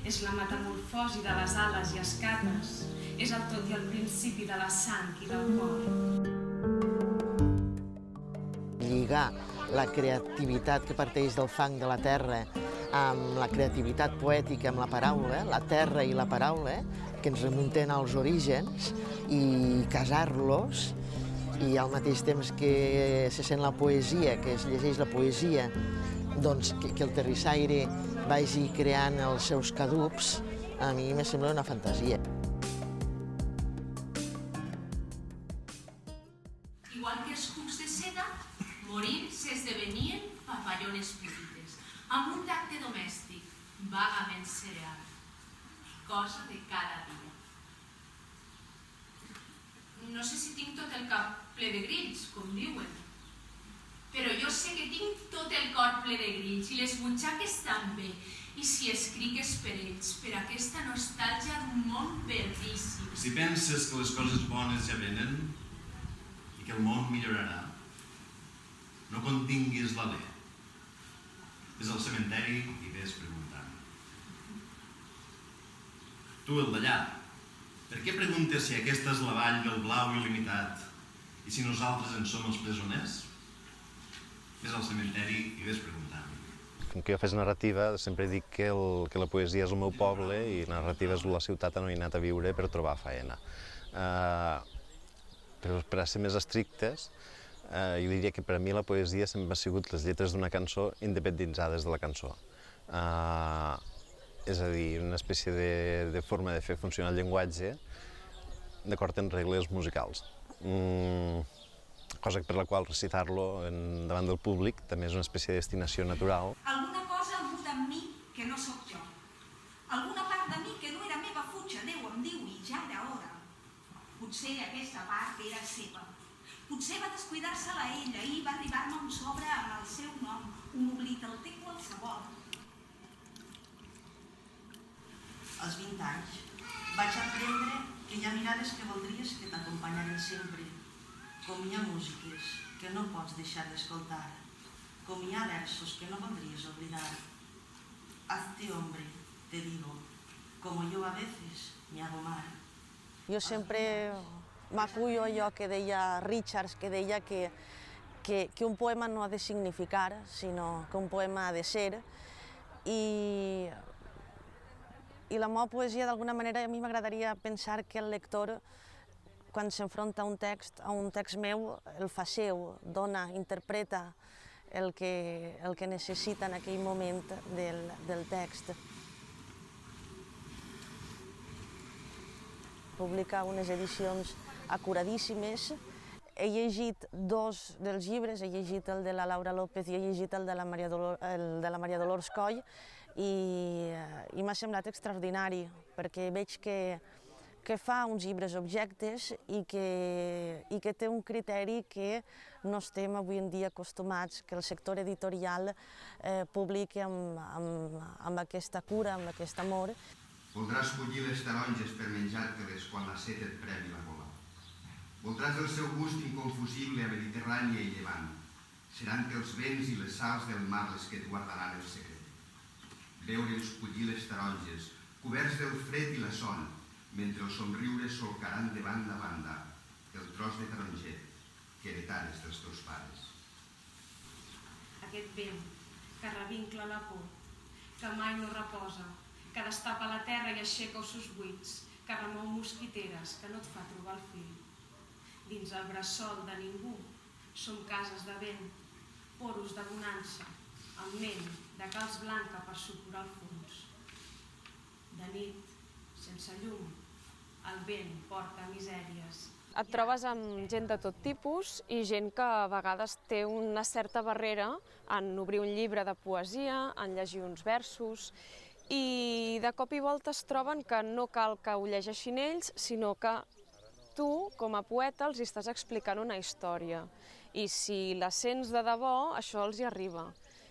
És la metamorfosi de les ales i escates, és el tot i el principi de la sang i del cor. Lligar la creativitat que parteix del fang de la terra amb la creativitat poètica, amb la paraula, la terra i la paraula, que ens remunten als orígens, i casar-los, i al mateix temps que se sent la poesia, que es llegeix la poesia, doncs que el terrissaire vagi creant els seus caducs, a mi me sembla una fantasia. Igual que els cucs de seda, morir s'esdevenien papallones petites, amb un tacte domèstic, vagament cereal, cosa de cada dia. No sé si tinc tot el cap ple de grills, com diuen, però jo sé que tinc tot el cor ple de grills i les butxaques també, i si escric és per ells, per aquesta nostàlgia d'un món verdíssim. Si penses que les coses bones ja venen i que el món millorarà, no continguis l'alè. Ves al cementeri i ves preguntant. Tu, el d'allà, per què preguntes si aquesta és la vall del blau il·limitat i si nosaltres en som els presoners? Ves al cementeri i ves preguntant. Com que jo fes narrativa, sempre dic que la poesia és el meu poble i narrativa és la ciutat on he anat a viure per trobar faena. Però per a ser més estrictes, jo diria que per a mi la poesia sempre ha sigut les lletres d'una cançó independitzades de la cançó. És a dir, una espècie de forma de fer funcionar el llenguatge d'acord amb regles musicals. Cosa per la qual recitar-lo davant del públic també és una espècie de destinació natural. Alguna cosa ha hagut amb mi que no sóc jo. Alguna part de mi que no era meva fuig, Déu em diu, i ja era hora. Potser aquesta part era seva. Potser va descuidar-se-la ella i va arribar-me un sobre amb el seu nom, un oblit, el té qualsevol. Als 20 anys vaig aprendre que hi ha mirades que voldries que t'acompanyaren sempre, com hi ha músiques que no pots deixar d'escoltar, com hi ha versos que no voldries oblidar. Hazte hombre, te digo, como yo a veces me hago mar. Jo sempre m'acullo allò que deia Richards, que deia que un poema no ha de significar, sinó que un poema ha de ser. I la meva poesia, d'alguna manera, a mi m'agradaria pensar que el lector, quan s'enfronta a un text meu, el fa seu, dona, interpreta el que necessita en aquell moment del text. Publica unes edicions acuradíssimes. He llegit dos dels llibres, he llegit el de la Laura López i he llegit el de la Maria Dolors Coll, i m'ha semblat extraordinari, perquè veig que fa uns llibres objectes i que té un criteri que no estem avui en dia acostumats, que el sector editorial publiqui amb aquesta cura, amb aquest amor. Voldràs collir les taronges per menjar-te-les quan la set et premi la gola. Voldràs el seu gust inconfusible a Mediterrània i Llevant. Seran que els vents i les sals del mar les que et guardaran el secret. Veure'ls collir les taronges, coberts del fred i la son, mentre els somriures solcaran de banda a banda el tros de taronger que heretares dels teus pares. Aquest vent que revincla la por, que mai no reposa, que destapa la terra i aixeca ossos buits, que remou mosquiteres, que no et fa trobar el fil. Dins el bressol de ningú som cases de vent, poros de bonança, amb ment de calç blanca per supurar el fons. De nit, sense llum, el vent porta misèries. Et trobes amb gent de tot tipus i gent que a vegades té una certa barrera en obrir un llibre de poesia, en llegir uns versos, i de cop i volta es troben que no cal que ho llegeixin ells, sinó que tu, com a poeta, els estàs explicant una història. I si la sents de debò, això els hi arriba.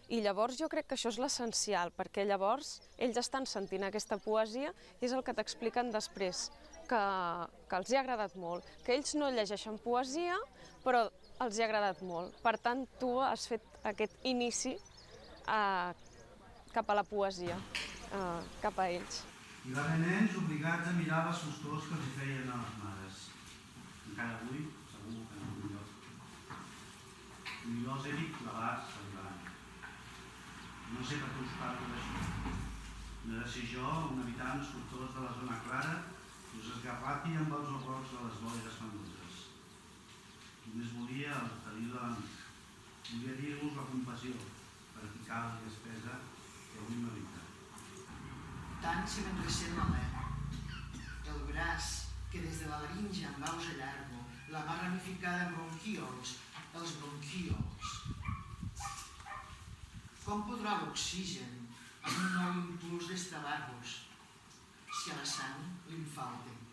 I llavors jo crec que això és l'essencial, perquè llavors ells estan sentint aquesta poesia i és el que t'expliquen després, que els hi ha agradat molt, que ells no llegeixen poesia, però els hi ha agradat molt. Per tant, tu has fet aquest inici cap a la poesia. cap a ells. Hi va haver nens obligats a mirar les foscors que els feien a les mares. Encara avui, segur que en algun lloc. Millors eren clavats al davant. No sé per què us parlo d'això. No he de ser jo, un habitant escultors de la zona clara, que us esgarrati amb els horrors de les boires fangoses. Només volia el feliu de l'amic. Volia dir-vos la compassió, practicar la despesa que avui m'habita. Tant se me'n recent l'alè. El braç que des de la laringe amb aus allargo, la mà ramificada amb bronquíols, els bronquíols. Com podrà l'oxigen amb un nou impuls d'estravar-los si a la sang li'n falten?